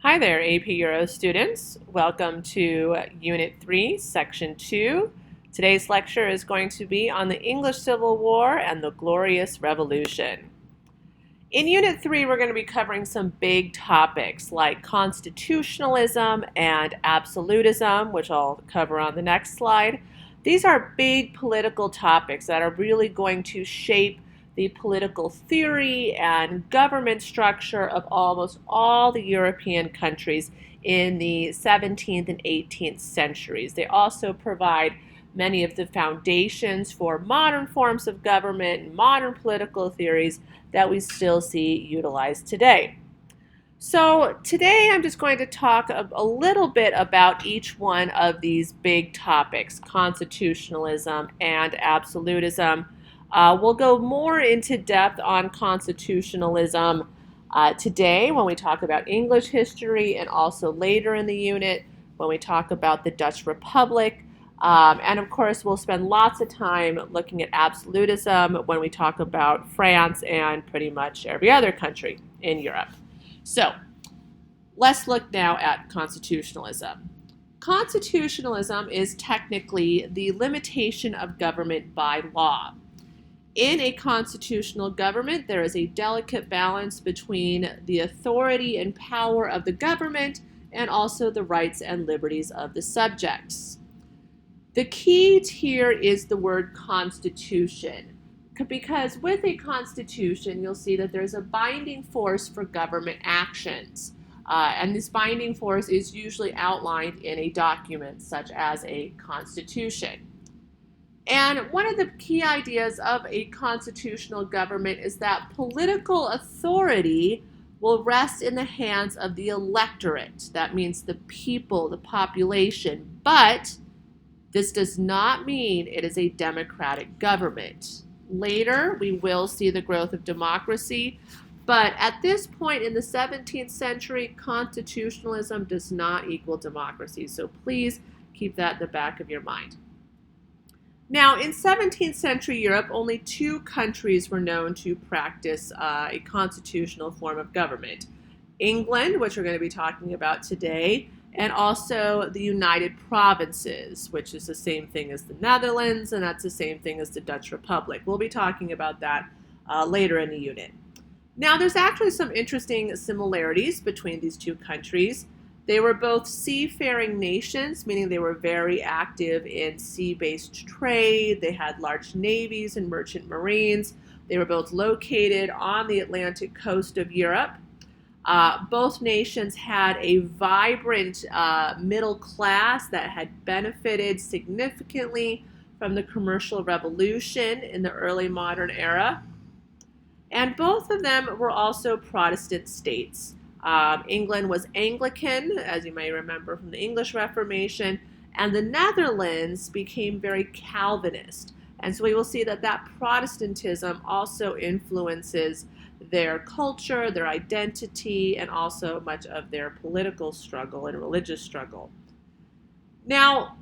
Hi there, AP Euro students. Welcome to Unit 3, Section 2. Today's lecture is going to be on the English Civil War and the Glorious Revolution. In Unit 3, we're going to be covering some big topics like constitutionalism and absolutism, which I'll cover on the next slide. These are big political topics that are really going to shape the political theory and government structure of almost all the European countries in the 17th and 18th centuries. They also provide many of the foundations for modern forms of government and modern political theories that we still see utilized today. So today I'm just going to talk a little bit about each one of these big topics, constitutionalism and absolutism. We'll go more into depth on constitutionalism today when we talk about English history and also later in the unit when we talk about the Dutch Republic. And of course, we'll spend lots of time looking at absolutism when we talk about France and pretty much every other country in Europe. So let's look now at constitutionalism. Constitutionalism is technically the limitation of government by law. In a constitutional government, there is a delicate balance between the authority and power of the government and also the rights and liberties of the subjects. The key here is the word constitution, because with a constitution, you'll see that there's a binding force for government actions. And this binding force is usually outlined in a document such as a constitution. And one of the key ideas of a constitutional government is that political authority will rest in the hands of the electorate. That means the people, the population. But this does not mean it is a democratic government. Later, we will see the growth of democracy, but at this point in the 17th century, constitutionalism does not equal democracy. So please keep that in the back of your mind. Now, in 17th century Europe, only two countries were known to practice a constitutional form of government. England, which we're going to be talking about today, and also the United Provinces, which is the same thing as the Netherlands, and that's the same thing as the Dutch Republic. We'll be talking about that later in the unit. Now, there's actually some interesting similarities between these two countries. They were both seafaring nations, meaning they were very active in sea-based trade. They had large navies and merchant marines. They were both located on the Atlantic coast of Europe. Both nations had a vibrant middle class that had benefited significantly from the commercial revolution in the early modern era. And both of them were also Protestant states. England was Anglican, as you may remember from the English Reformation, and the Netherlands became very Calvinist. And so we will see that Protestantism also influences their culture, their identity, and also much of their political struggle and religious struggle. Now,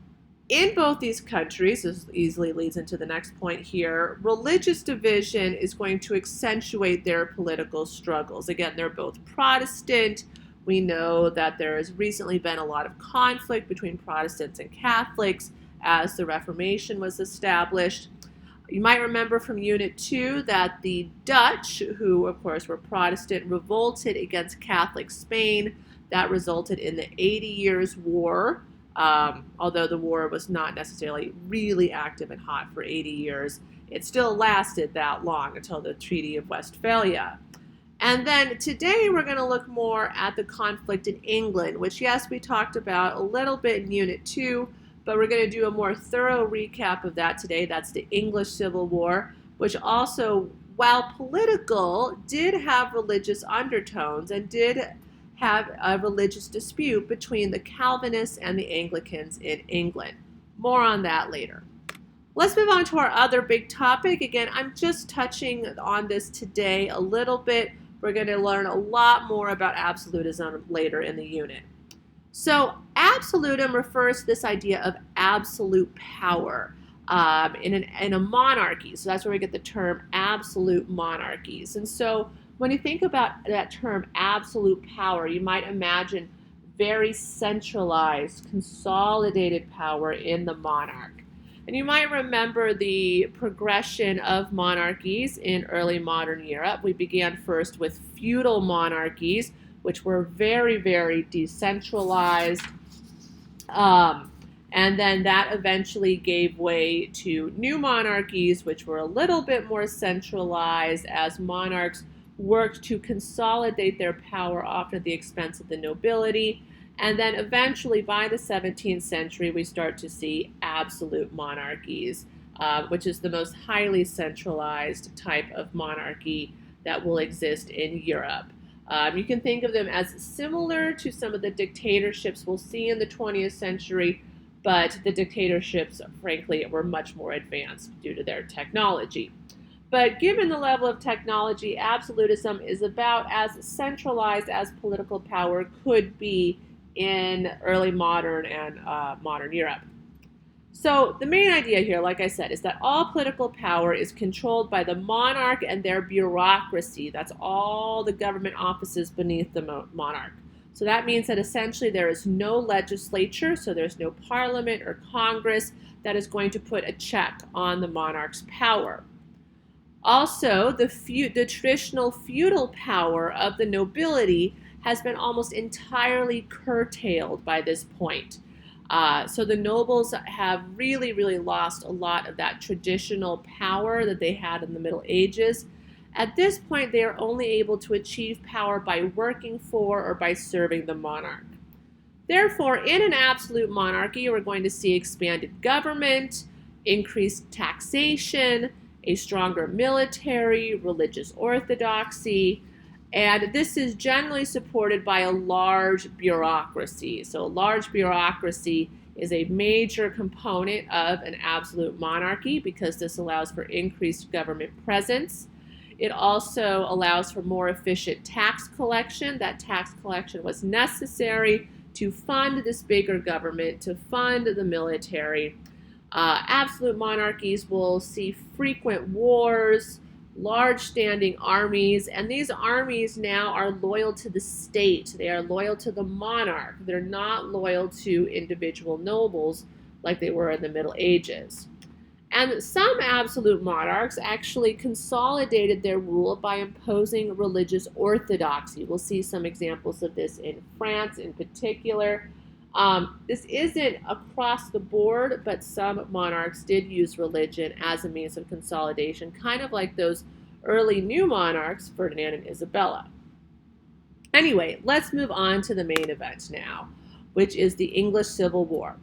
in both these countries, this easily leads into the next point here, religious division is going to accentuate their political struggles. Again, they're both Protestant. We know that there has recently been a lot of conflict between Protestants and Catholics as the Reformation was established. You might remember from Unit 2 that the Dutch, who of course were Protestant, revolted against Catholic Spain. That resulted in the 80 Years' War. Although the war was not necessarily really active and hot for 80 years, it still lasted that long until the Treaty of Westphalia. And then today we're going to look more at the conflict in England, which yes, we talked about a little bit in Unit 2, but we're going to do a more thorough recap of that today. That's the English Civil War, which also, while political, did have religious undertones and did have a religious dispute between the Calvinists and the Anglicans in England. More on that later. Let's move on to our other big topic. Again, I'm just touching on this today a little bit. We're going to learn a lot more about absolutism later in the unit. So absolutism refers to this idea of absolute power in a monarchy. So that's where we get the term absolute monarchies. And so When you think about that term absolute power, you might imagine very centralized, consolidated power in the monarch. And you might remember the progression of monarchies in early modern Europe. We began first with feudal monarchies, which were very, very decentralized. And then that eventually gave way to new monarchies, which were a little bit more centralized as monarchs worked to consolidate their power, often at the expense of the nobility. And then eventually, by the 17th century, we start to see absolute monarchies, which is the most highly centralized type of monarchy that will exist in Europe. You can think of them as similar to some of the dictatorships we'll see in the 20th century, but the dictatorships, frankly, were much more advanced due to their technology. But given the level of technology, absolutism is about as centralized as political power could be in early modern and modern Europe. So the main idea here, like I said, is that all political power is controlled by the monarch and their bureaucracy. That's all the government offices beneath the monarch. So that means that essentially there is no legislature, so there's no parliament or Congress that is going to put a check on the monarch's power. Also, the traditional feudal power of the nobility has been almost entirely curtailed by this point. So the nobles have really, really lost a lot of that traditional power that they had in the Middle Ages. At this point, they are only able to achieve power by working for or by serving the monarch. Therefore, in an absolute monarchy, we're going to see expanded government, increased taxation, a stronger military, religious orthodoxy, and this is generally supported by a large bureaucracy. So a large bureaucracy is a major component of an absolute monarchy because this allows for increased government presence. It also allows for more efficient tax collection. That tax collection was necessary to fund this bigger government, to fund the military. Absolute monarchies will see frequent wars, large standing armies, and these armies now are loyal to the state. They are loyal to the monarch. They're not loyal to individual nobles like they were in the Middle Ages. And some absolute monarchs actually consolidated their rule by imposing religious orthodoxy. We'll see some examples of this in France in particular. This isn't across the board, but some monarchs did use religion as a means of consolidation, kind of like those early new monarchs, Ferdinand and Isabella. Anyway, let's move on to the main event now, which is the English Civil War.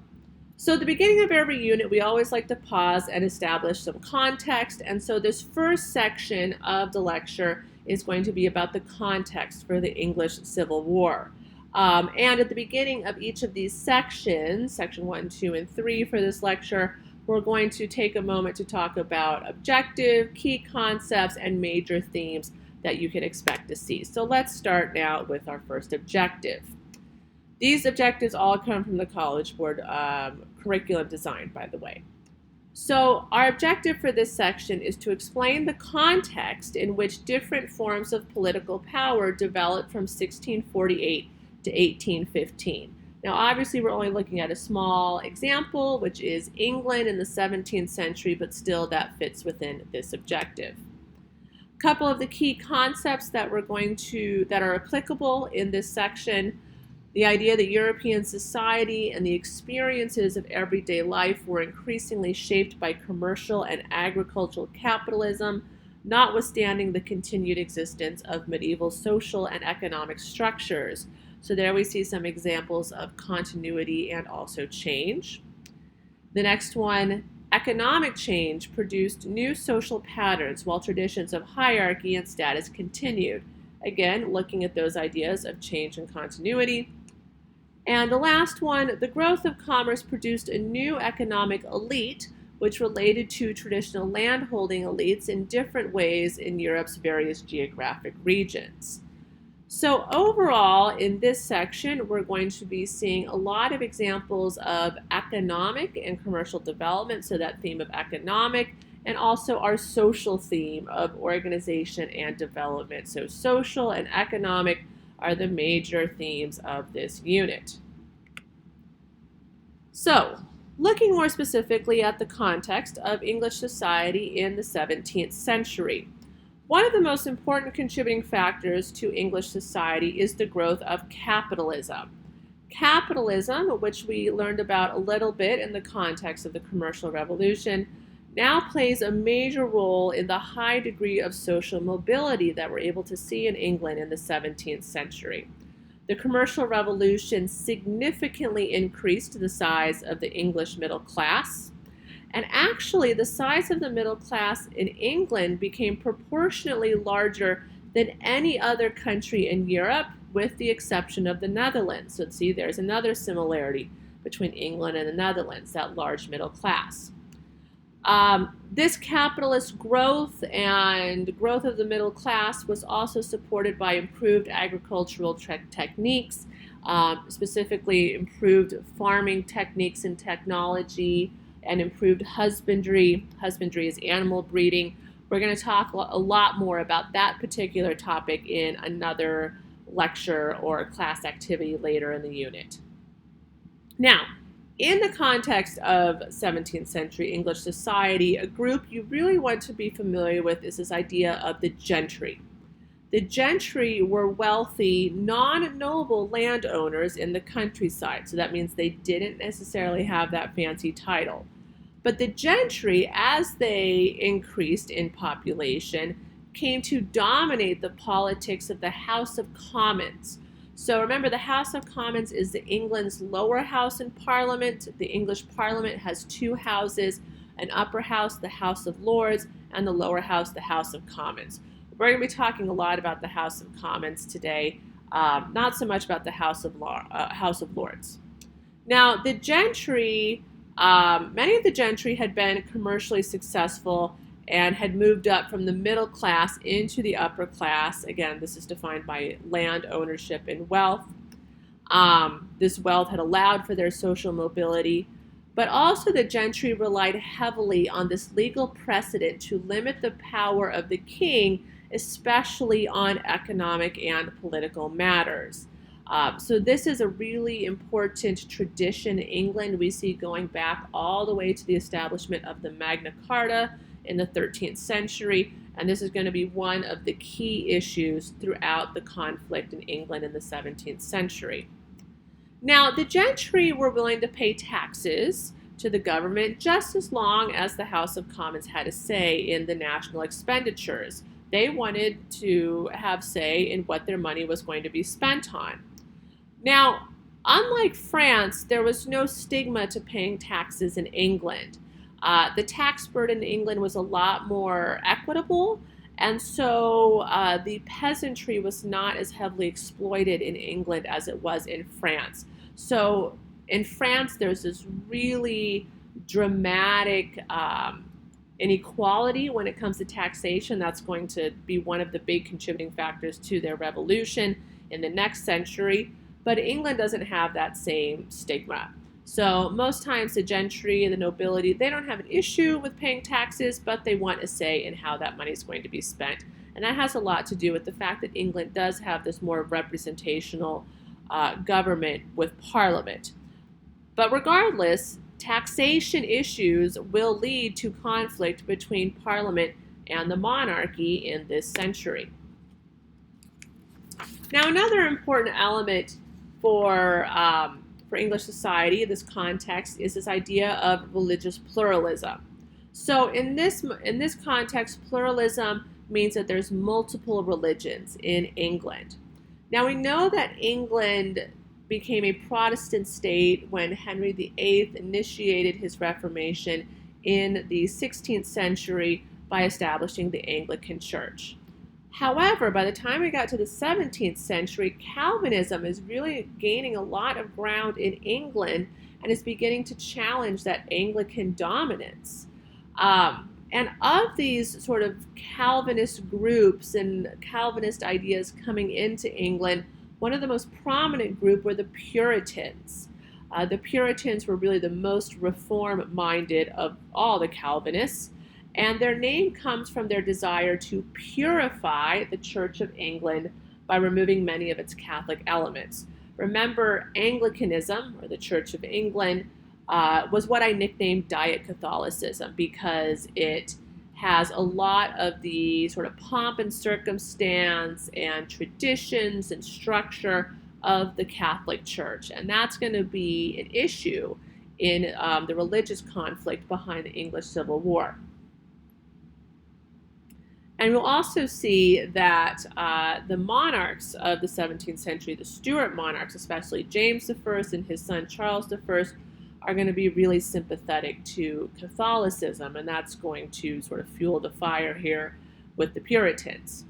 So at the beginning of every unit, we always like to pause and establish some context, and so this first section of the lecture is going to be about the context for the English Civil War. And at the beginning of each of these sections, section 1, 2, and 3 for this lecture, we're going to take a moment to talk about objective, key concepts, and major themes that you can expect to see. So let's start now with our first objective. These objectives all come from the College Board curriculum design, by the way. So our objective for this section is to explain the context in which different forms of political power developed from 1648 to 1815. Now, obviously, we're only looking at a small example, which is England in the 17th century, but still that fits within this objective. A couple of the key concepts that are applicable in this section: the idea that European society and the experiences of everyday life were increasingly shaped by commercial and agricultural capitalism, notwithstanding the continued existence of medieval social and economic structures. So there we see some examples of continuity and also change. The next one, economic change produced new social patterns while traditions of hierarchy and status continued. Again, looking at those ideas of change and continuity. And the last one, the growth of commerce produced a new economic elite, which related to traditional landholding elites in different ways in Europe's various geographic regions. So overall, in this section, we're going to be seeing a lot of examples of economic and commercial development, so that theme of economic and also our social theme of organization and development. So social and economic are the major themes of this unit. So, looking more specifically at the context of English society in the 17th century. One of the most important contributing factors to English society is the growth of capitalism. Capitalism, which we learned about a little bit in the context of the commercial revolution, now plays a major role in the high degree of social mobility that we're able to see in England in the 17th century. The commercial revolution significantly increased the size of the English middle class, and actually the size of the middle class in England became proportionately larger than any other country in Europe, with the exception of the Netherlands. So see, there's another similarity between England and the Netherlands, that large middle class. This capitalist growth and growth of the middle class was also supported by improved agricultural techniques, specifically improved farming techniques and technology, and improved husbandry. Husbandry is animal breeding. We're going to talk a lot more about that particular topic in another lecture or class activity later in the unit. Now, in the context of 17th century English society, a group you really want to be familiar with is this idea of the gentry. The gentry were wealthy, non-noble landowners in the countryside, so that means they didn't necessarily have that fancy title. But the gentry, as they increased in population, came to dominate the politics of the House of Commons. So remember, the House of Commons is England's lower house in Parliament. The English Parliament has two houses, an upper house, the House of Lords, and the lower house, the House of Commons. We're going to be talking a lot about the House of Commons today, not so much about the House of Lords. Now, the gentry, many of the gentry had been commercially successful and had moved up from the middle class into the upper class. Again, this is defined by land ownership and wealth. This wealth had allowed for their social mobility, but also the gentry relied heavily on this legal precedent to limit the power of the king, especially on economic and political matters. So this is a really important tradition in England. We see going back all the way to the establishment of the Magna Carta in the 13th century, and this is going to be one of the key issues throughout the conflict in England in the 17th century. Now, the gentry were willing to pay taxes to the government just as long as the House of Commons had a say in the national expenditures. They wanted to have say in what their money was going to be spent on. Now, unlike France, there was no stigma to paying taxes in England. The tax burden in England was a lot more equitable, and so the peasantry was not as heavily exploited in England as it was in France. So in France, there's this really dramatic inequality when it comes to taxation. That's going to be one of the big contributing factors to their revolution in the next century. But England doesn't have that same stigma. So most times the gentry and the nobility, they don't have an issue with paying taxes, but they want a say in how that money is going to be spent. And that has a lot to do with the fact that England does have this more representational government with Parliament. But regardless, taxation issues will lead to conflict between Parliament and the monarchy in this century. Now, another important element for English society, this context, is this idea of religious pluralism. So in this context, pluralism means that there's multiple religions in England. Now we know that England became a Protestant state when Henry VIII initiated his Reformation in the 16th century by establishing the Anglican Church. However, by the time we got to the 17th century, Calvinism is really gaining a lot of ground in England and is beginning to challenge that Anglican dominance. And of these sort of Calvinist groups and Calvinist ideas coming into England, one of the most prominent group were the Puritans. The Puritans were really the most reform-minded of all the Calvinists. And their name comes from their desire to purify the Church of England by removing many of its Catholic elements. Remember, Anglicanism, or the Church of England, was what I nicknamed Diet Catholicism because it has a lot of the sort of pomp and circumstance and traditions and structure of the Catholic Church. And that's going to be an issue in the religious conflict behind the English Civil War. And we'll also see that the monarchs of the 17th century, the Stuart monarchs, especially James I and his son Charles I, are going to be really sympathetic to Catholicism, and that's going to sort of fuel the fire here with the Puritans.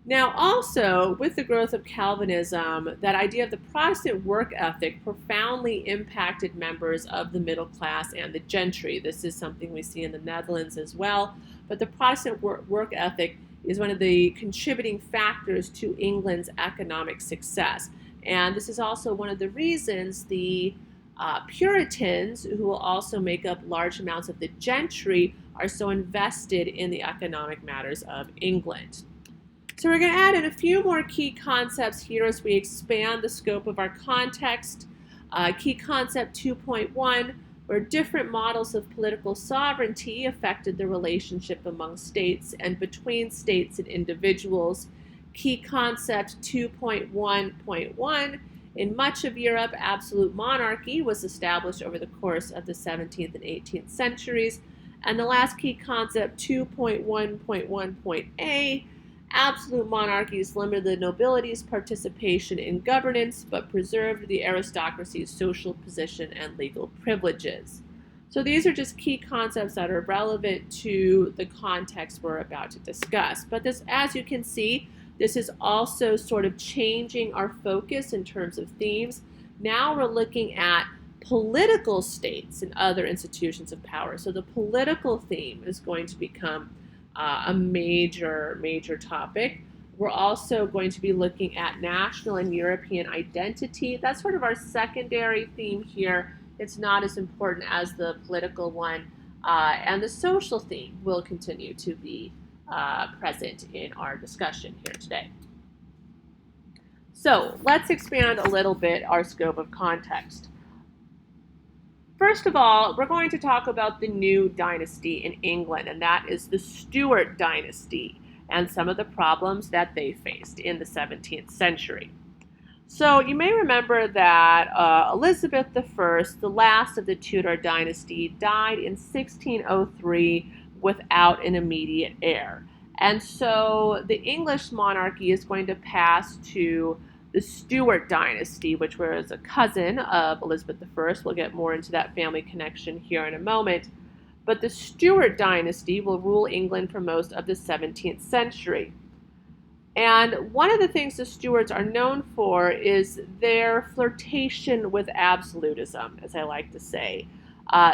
Now, also, with the growth of Calvinism, that idea of the Protestant work ethic profoundly impacted members of the middle class and the gentry. This is something we see in the Netherlands as well. But the Protestant work ethic is one of the contributing factors to England's economic success. And this is also one of the reasons the Puritans, who will also make up large amounts of the gentry, are so invested in the economic matters of England. So we're going to add in a few more key concepts here as we expand the scope of our context. Key concept 2.1, where different models of political sovereignty affected the relationship among states and between states and individuals. Key concept 2.1.1, in much of Europe, absolute monarchy was established over the course of the 17th and 18th centuries. And the last key concept 2.1.1.a, absolute monarchies limited the nobility's participation in governance, but preserved the aristocracy's social position and legal privileges. So these are just key concepts that are relevant to the context we're about to discuss. But this, as you can see, this is also sort of changing our focus in terms of themes. Now we're looking at political states and other institutions of power. So the political theme is going to become a major topic. We're also going to be looking at national and European identity. That's sort of our secondary theme here. It's not as important as the political one. And the social theme will continue to be present in our discussion here today. So let's expand a little bit our scope of context. First of all, we're going to talk about the new dynasty in England, and that is the Stuart dynasty and some of the problems that they faced in the 17th century. So you may remember that Elizabeth I, the last of the Tudor dynasty, died in 1603 without an immediate heir. And so the English monarchy is going to pass to the Stuart dynasty, which was a cousin of Elizabeth I. We'll get more into that family connection here in a moment. But the Stuart dynasty will rule England for most of the 17th century. And one of the things the Stuarts are known for is their flirtation with absolutism, as I like to say.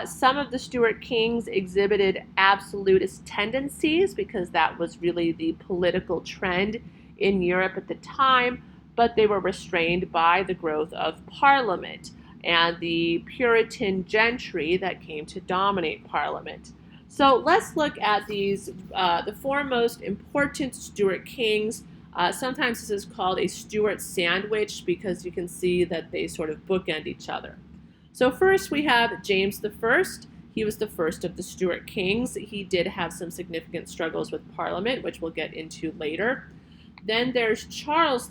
Some of the Stuart kings exhibited absolutist tendencies because that was really the political trend in Europe at the time, but they were restrained by the growth of Parliament and the Puritan gentry that came to dominate Parliament. So let's look at these, the four most important Stuart kings. Sometimes this is called a Stuart sandwich because you can see that they sort of bookend each other. So first we have James I. He was the first of the Stuart kings. He did have some significant struggles with Parliament, which we'll get into later. Then there's Charles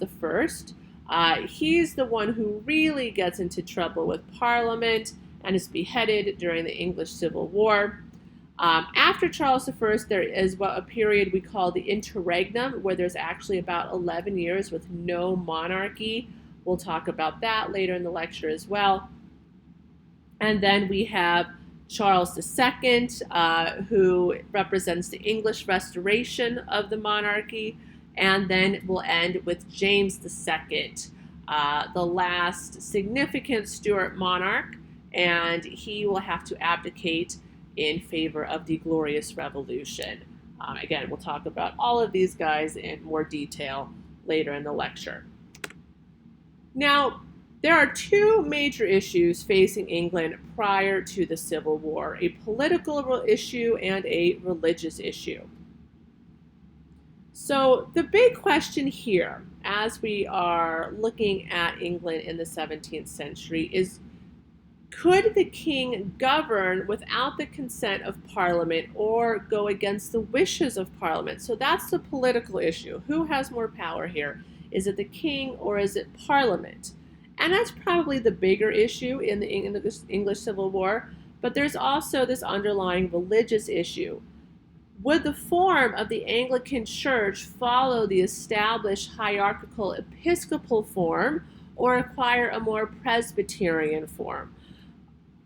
I. He's the one who really gets into trouble with Parliament and is beheaded during the English Civil War. After Charles I, there is a period we call the interregnum, where there's actually about 11 years with no monarchy. We'll talk about that later in the lecture as well. And then we have Charles II, who represents the English restoration of the monarchy. And then we'll end with James II, the last significant Stuart monarch, and he will have to abdicate in favor of the Glorious Revolution. Again, we'll talk about all of these guys in more detail later in the lecture. Now, There are two major issues facing England prior to the Civil War, a political issue and a religious issue. So the big question here, as we are looking at England in the 17th century, is could the king govern without the consent of Parliament or go against the wishes of Parliament? So that's the political issue. Who has more power here? Is it the king or is it Parliament? And that's probably the bigger issue in the English Civil War. But there's also this underlying religious issue. Would the form of the Anglican Church follow the established hierarchical episcopal form or acquire a more Presbyterian form?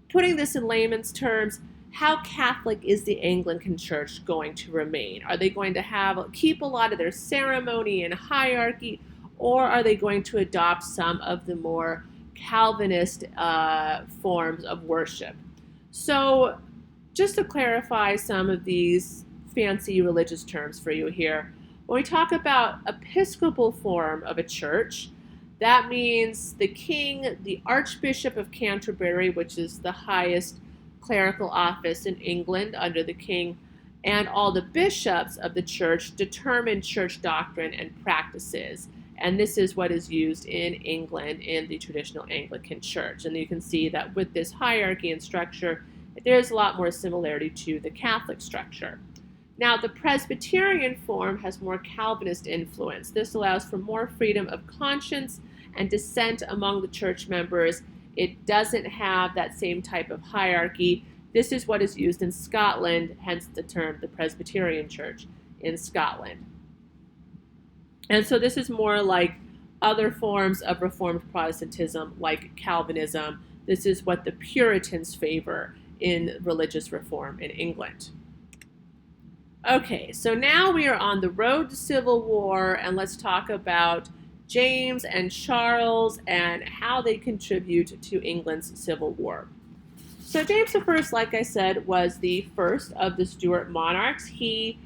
Putting this in layman's terms, how Catholic is the Anglican Church going to remain? Are they going to keep a lot of their ceremony and hierarchy, or are they going to adopt some of the more Calvinist forms of worship? So just to clarify some of these fancy religious terms for you here, when we talk about episcopal form of a church, that means the king, the Archbishop of Canterbury, which is the highest clerical office in England under the king, and all the bishops of the church determine church doctrine and practices. And this is what is used in England in the traditional Anglican church. And you can see that with this hierarchy and structure, there's a lot more similarity to the Catholic structure. Now, the Presbyterian form has more Calvinist influence. This allows for more freedom of conscience and dissent among the church members. It doesn't have that same type of hierarchy. This is what is used in Scotland, hence the term the Presbyterian Church in Scotland. And so this is more like other forms of Reformed Protestantism, like Calvinism. This is what the Puritans favor in religious reform in England. Okay, so now we are on the road to Civil War, and let's talk about James and Charles and how they contribute to England's Civil War. So James I, like I said, was the first of the Stuart monarchs. He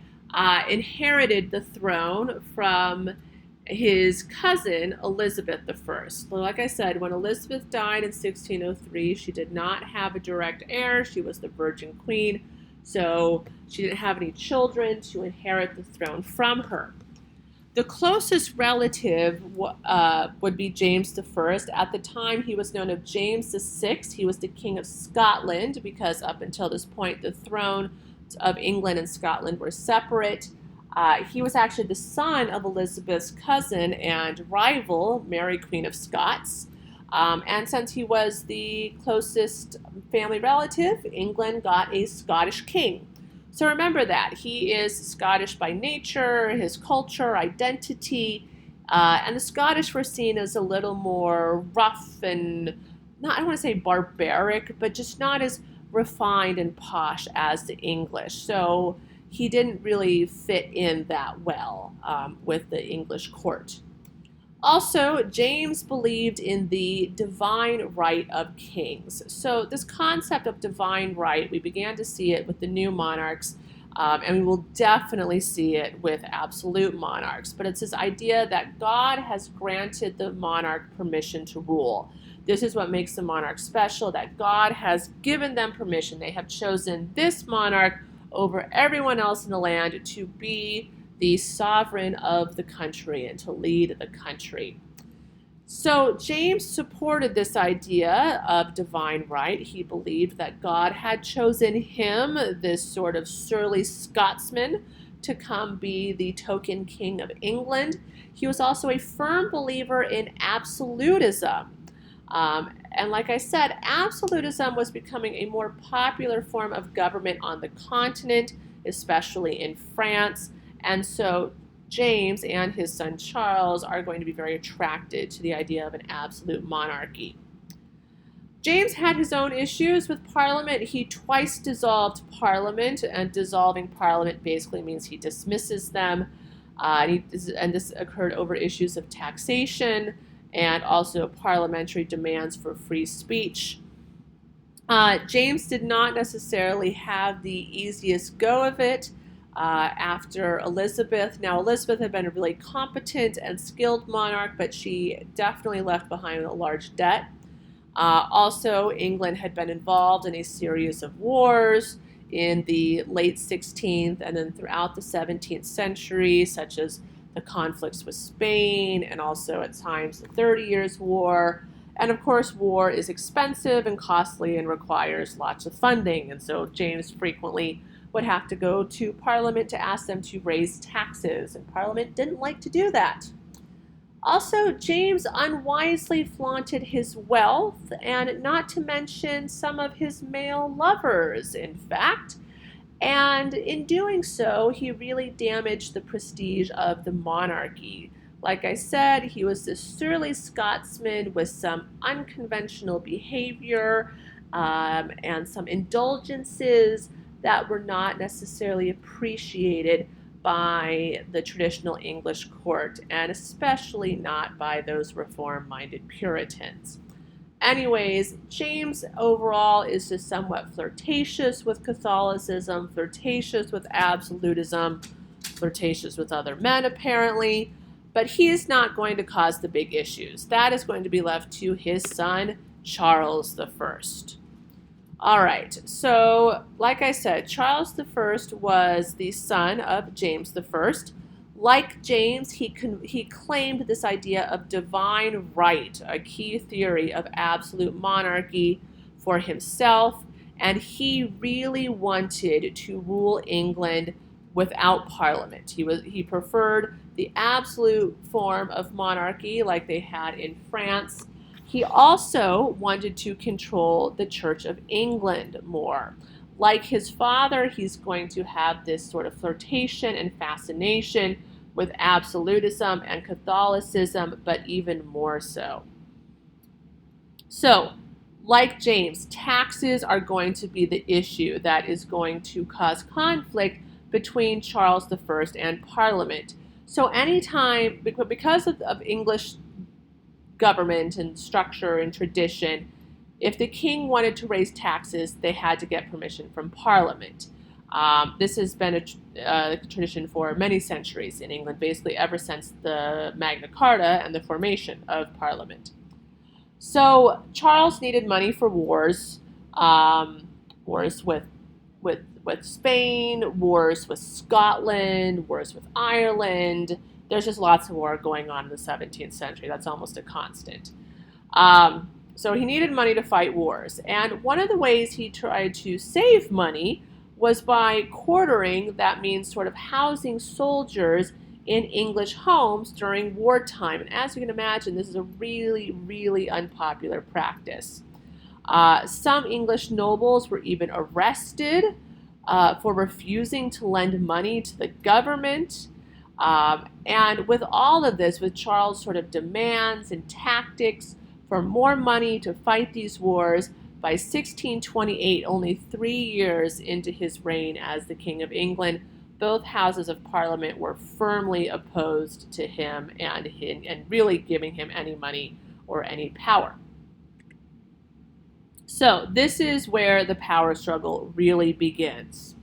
inherited the throne from his cousin Elizabeth I. So like I said, when Elizabeth died in 1603, she did not have a direct heir. She was the Virgin Queen. So she didn't have any children to inherit the throne from her. The closest relative would be James I. At the time, he was known as James VI. He was the King of Scotland because up until this point, the throne of England and Scotland were separate. He was actually the son of Elizabeth's cousin and rival, Mary, Queen of Scots. And since he was the closest family relative, England got a Scottish king. So remember that. He is Scottish by nature, his culture, identity, and the Scottish were seen as a little more rough and, I don't want to say barbaric, but just not as refined and posh as the English. So he didn't really fit in that well with the English court. Also, James believed in the divine right of kings. So this concept of divine right, we began to see it with the new monarchs, and we will definitely see it with absolute monarchs. But it's this idea that God has granted the monarch permission to rule. This is what makes the monarch special, that God has given them permission. They have chosen this monarch over everyone else in the land to be the sovereign of the country and to lead the country. So James supported this idea of divine right. He believed that God had chosen him, this sort of surly Scotsman, to come be the token king of England. He was also a firm believer in absolutism. And like I said, absolutism was becoming a more popular form of government on the continent, especially in France. And so James and his son Charles are going to be very attracted to the idea of an absolute monarchy. James had his own issues with Parliament. He twice dissolved Parliament, and dissolving Parliament basically means he dismisses them. And this occurred over issues of taxation and also parliamentary demands for free speech. James did not necessarily have the easiest go of it. after Elizabeth. Now, Elizabeth had been a really competent and skilled monarch, but she definitely left behind a large debt. Also, England had been involved in a series of wars in the late 16th and then throughout the 17th century, such as the conflicts with Spain and also at times the 30 Years' War. And of course, war is expensive and costly and requires lots of funding. And so James frequently would have to go to Parliament to ask them to raise taxes, and Parliament didn't like to do that. Also, James unwisely flaunted his wealth, and not to mention some of his male lovers, in fact. And in doing so, he really damaged the prestige of the monarchy. Like I said, he was this surly Scotsman with some unconventional behavior and some indulgences that were not necessarily appreciated by the traditional English court, and especially not by those reform-minded Puritans. Anyways, James overall is just somewhat flirtatious with Catholicism, flirtatious with absolutism, flirtatious with other men apparently, but he is not going to cause the big issues. That is going to be left to his son, Charles I. All right, so like I said, Charles I was the son of James I. Like James, he claimed this idea of divine right, a key theory of absolute monarchy for himself, and he really wanted to rule England without Parliament. He preferred the absolute form of monarchy like they had in France. He also wanted to control the Church of England more. Like his father, he's going to have this sort of flirtation and fascination with absolutism and Catholicism, but even more so. So, like James, taxes are going to be the issue that is going to cause conflict between Charles I and Parliament. So anytime, because of English government and structure and tradition, if the king wanted to raise taxes, they had to get permission from Parliament. This has been a tradition for many centuries in England, basically ever since the Magna Carta and the formation of Parliament. So Charles needed money for wars, wars with Spain, wars with Scotland, wars with Ireland. There's just lots of war going on in the 17th century. That's almost a constant. So he needed money to fight wars. And one of the ways he tried to save money was by quartering, that means sort of housing soldiers in English homes during wartime. And as you can imagine, this is a really, really unpopular practice. Some English nobles were even arrested for refusing to lend money to the government. And with all of this, with Charles' sort of demands and tactics for more money to fight these wars, by 1628, only 3 years into his reign as the King of England, both houses of Parliament were firmly opposed to him and really giving him any money or any power. So this is where the power struggle really begins.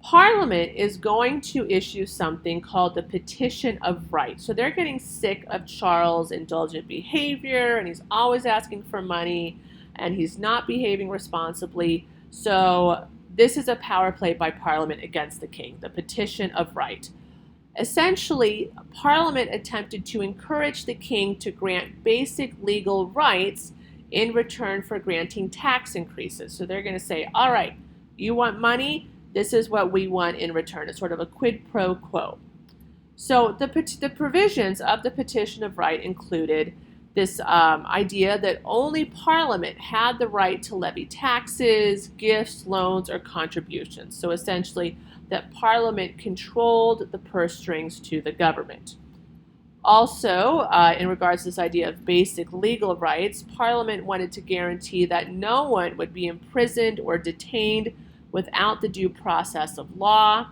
Parliament is going to issue something called the Petition of Right. So they're getting sick of Charles' indulgent behavior, and he's always asking for money, and he's not behaving responsibly. So this is a power play by Parliament against the king, the Petition of Right. Essentially, Parliament attempted to encourage the king to grant basic legal rights in return for granting tax increases. So they're going to say, all right, you want money? This is what we want in return. It's sort of a quid pro quo. So the provisions of the Petition of Right included this idea that only Parliament had the right to levy taxes, gifts, loans, or contributions. So essentially, that Parliament controlled the purse strings to the government. Also, in regards to this idea of basic legal rights, Parliament wanted to guarantee that no one would be imprisoned or detained without the due process of law.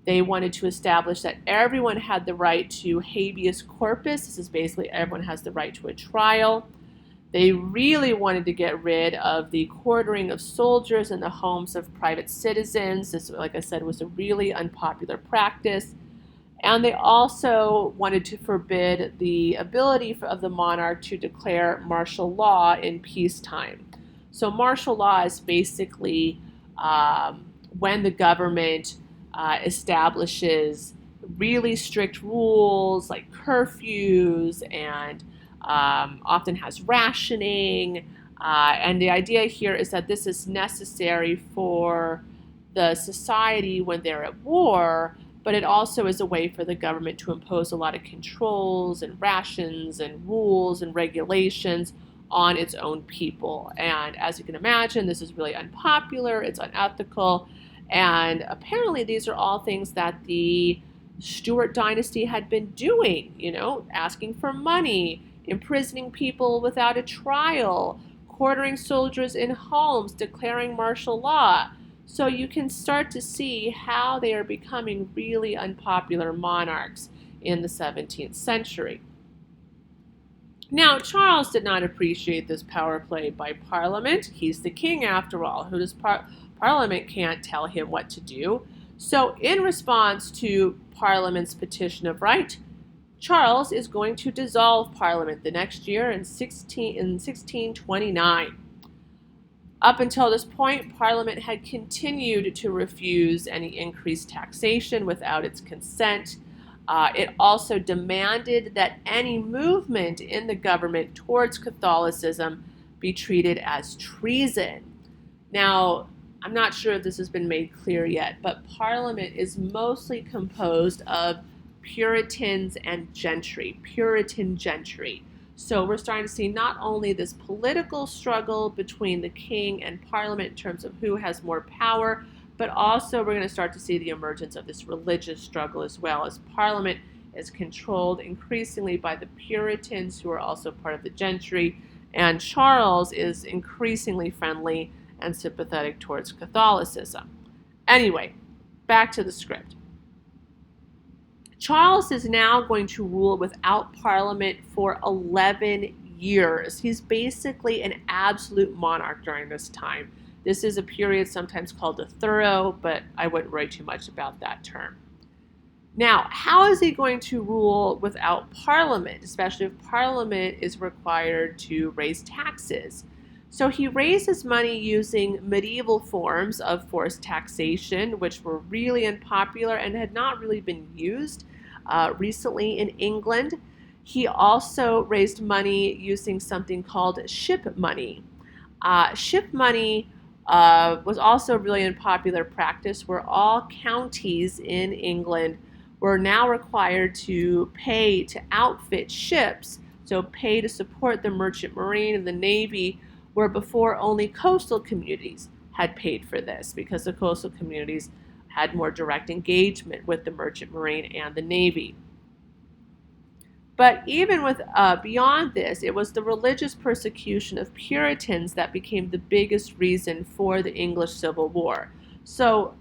They wanted to establish that everyone had the right to habeas corpus. This is basically everyone has the right to a trial. They really wanted to get rid of the quartering of soldiers in the homes of private citizens. This, like I said, was a really unpopular practice. And they also wanted to forbid the ability of the monarch to declare martial law in peacetime. So martial law is basically when the government establishes really strict rules like curfews and often has rationing. And the idea here is that this is necessary for the society when they're at war, but it also is a way for the government to impose a lot of controls and rations and rules and regulations on its own people. And as you can imagine, this is really unpopular, it's unethical, and apparently these are all things that the Stuart dynasty had been doing, asking for money, imprisoning people without a trial, quartering soldiers in homes, declaring martial law. So you can start to see how they are becoming really unpopular monarchs in the 17th century. Now, Charles did not appreciate this power play by Parliament. He's the king, after all. Who does Parliament can't tell him what to do. So in response to Parliament's petition of right, Charles is going to dissolve Parliament the next year in 1629. Up until this point, Parliament had continued to refuse any increased taxation without its consent. It also demanded that any movement in the government towards Catholicism be treated as treason. Now, I'm not sure if this has been made clear yet, but Parliament is mostly composed of Puritans and gentry, Puritan gentry. So we're starting to see not only this political struggle between the king and Parliament in terms of who has more power, but also we're going to start to see the emergence of this religious struggle as well, as Parliament is controlled increasingly by the Puritans, who are also part of the gentry, and Charles is increasingly friendly and sympathetic towards Catholicism. Anyway, back to the script. Charles is now going to rule without Parliament for 11 years. He's basically an absolute monarch during this time. This is a period sometimes called a thorough, but I wouldn't worry too much about that term. Now, how is he going to rule without Parliament, especially if Parliament is required to raise taxes? So he raises money using medieval forms of forced taxation, which were really unpopular and had not really been used recently in England. He also raised money using something called ship money. Ship money was also a really unpopular practice, where all counties in England were now required to pay to outfit ships, so pay to support the merchant marine and the navy, where before only coastal communities had paid for this, because the coastal communities had more direct engagement with the merchant marine and the navy. But even with beyond this, it was the religious persecution of Puritans that became the biggest reason for the English Civil War. So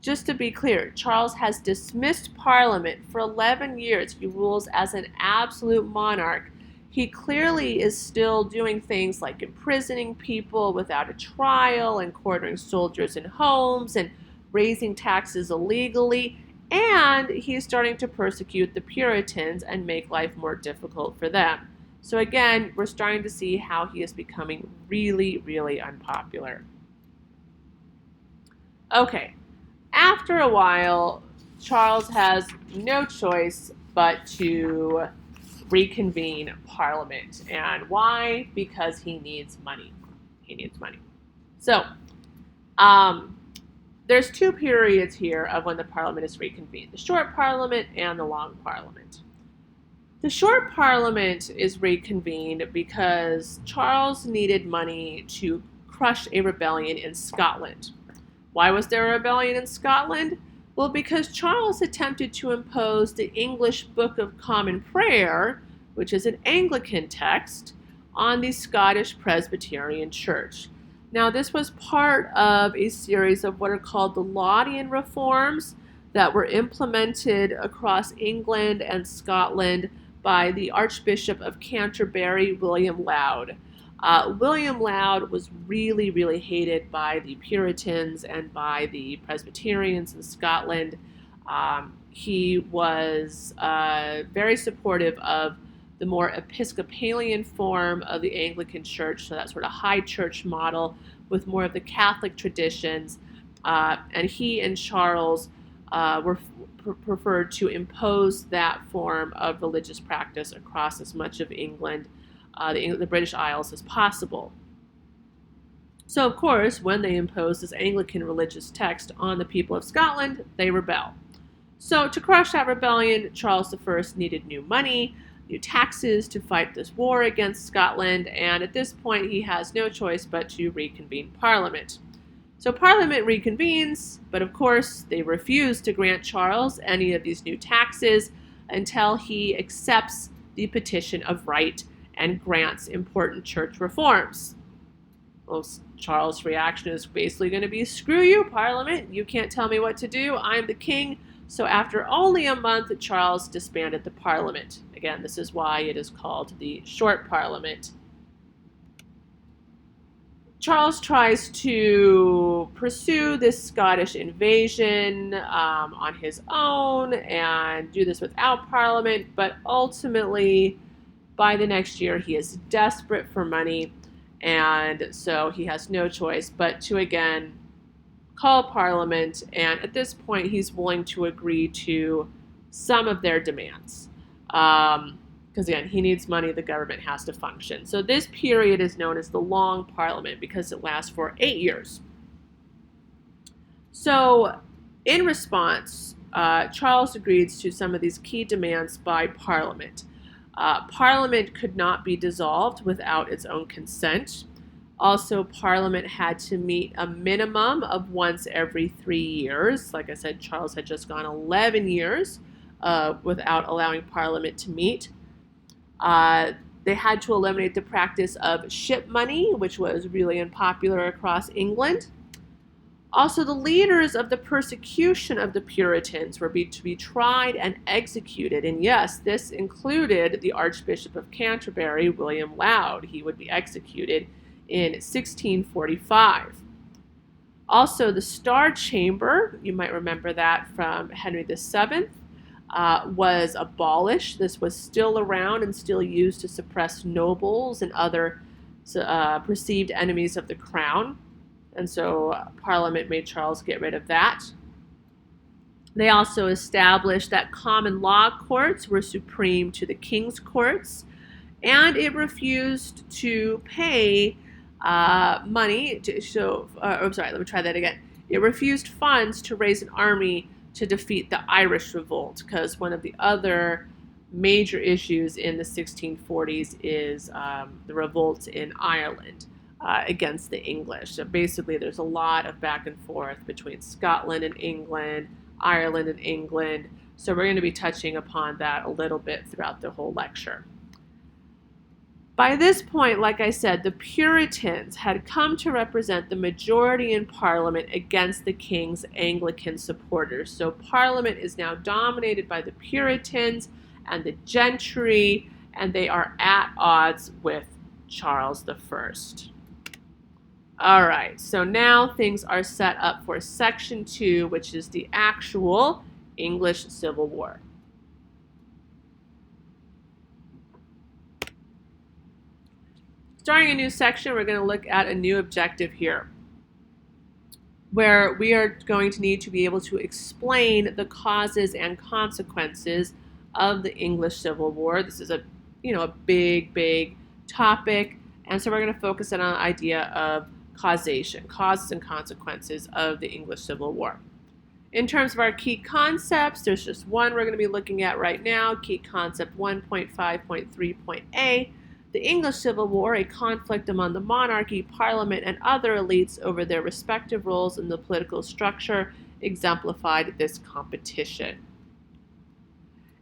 just to be clear, Charles has dismissed Parliament for 11 years. He rules as an absolute monarch. He clearly is still doing things like imprisoning people without a trial and quartering soldiers in homes and raising taxes illegally, and he's starting to persecute the Puritans and make life more difficult for them. So again, we're starting to see how he is becoming really, really unpopular. Okay, after a while, Charles has no choice but to reconvene Parliament. And why? Because he needs money. He needs money. So, there's two periods here of when the Parliament is reconvened, the short Parliament and the long Parliament. The short Parliament is reconvened because Charles needed money to crush a rebellion in Scotland. Why was there a rebellion in Scotland? Well, because Charles attempted to impose the English Book of Common Prayer, which is an Anglican text, on the Scottish Presbyterian Church. Now, this was part of a series of what are called the Laudian reforms that were implemented across England and Scotland by the Archbishop of Canterbury, William Laud. William Laud was really, really hated by the Puritans and by the Presbyterians in Scotland. He was very supportive of the more Episcopalian form of the Anglican Church, so that sort of high church model with more of the Catholic traditions. And he and Charles were preferred to impose that form of religious practice across as much of England, the British Isles, as possible. So, of course, when they impose this Anglican religious text on the people of Scotland, they rebel. So, to crush that rebellion, Charles I needed new money, new taxes to fight this war against Scotland, and at this point he has no choice but to reconvene Parliament. So Parliament reconvenes, but of course they refuse to grant Charles any of these new taxes until he accepts the Petition of Right and grants important church reforms. Well, Charles' reaction is basically going to be, screw you, Parliament, you can't tell me what to do, I'm the king. So after only a month, Charles disbanded the Parliament. Again, this is why it is called the Short Parliament. Charles tries to pursue this Scottish invasion on his own and do this without Parliament, but ultimately, by the next year, he is desperate for money, and so he has no choice but to again call Parliament, and at this point he's willing to agree to some of their demands. Because again, he needs money, the government has to function. So this period is known as the Long Parliament because it lasts for 8 years. So in response, Charles agrees to some of these key demands by Parliament. Parliament could not be dissolved without its own consent. Also, Parliament had to meet a minimum of once every 3 years. Like I said, Charles had just gone 11 years without allowing Parliament to meet. They had to eliminate the practice of ship money, which was really unpopular across England. Also, the leaders of the persecution of the Puritans were to be tried and executed. And yes, this included the Archbishop of Canterbury, William Laud. He would be executed in 1645. Also, the Star Chamber, you might remember that from Henry VII, was abolished. This was still around and still used to suppress nobles and other perceived enemies of the crown. And so Parliament made Charles get rid of that. They also established that common law courts were supreme to the king's courts, and it refused to pay money to It refused funds to raise an army to defeat the Irish revolt, because one of the other major issues in the 1640s is the revolt in Ireland against the English. So basically there's a lot of back and forth between Scotland and England, Ireland and England. So we're going to be touching upon that a little bit throughout the whole lecture. By this point, like I said, the Puritans had come to represent the majority in Parliament against the king's Anglican supporters. So Parliament is now dominated by the Puritans and the gentry, and they are at odds with Charles I. All right, so now things are set up for Section 2, which is the actual English Civil War. Starting a new section, we're going to look at a new objective here, where we are going to need to be able to explain the causes and consequences of the English Civil War. This is a big topic, and so we're going to focus on the idea of causation, causes and consequences of the English Civil War. In terms of our key concepts, there's just one we're going to be looking at right now, key concept 1.5.3.A. The English Civil War, a conflict among the monarchy, parliament, and other elites over their respective roles in the political structure, exemplified this competition.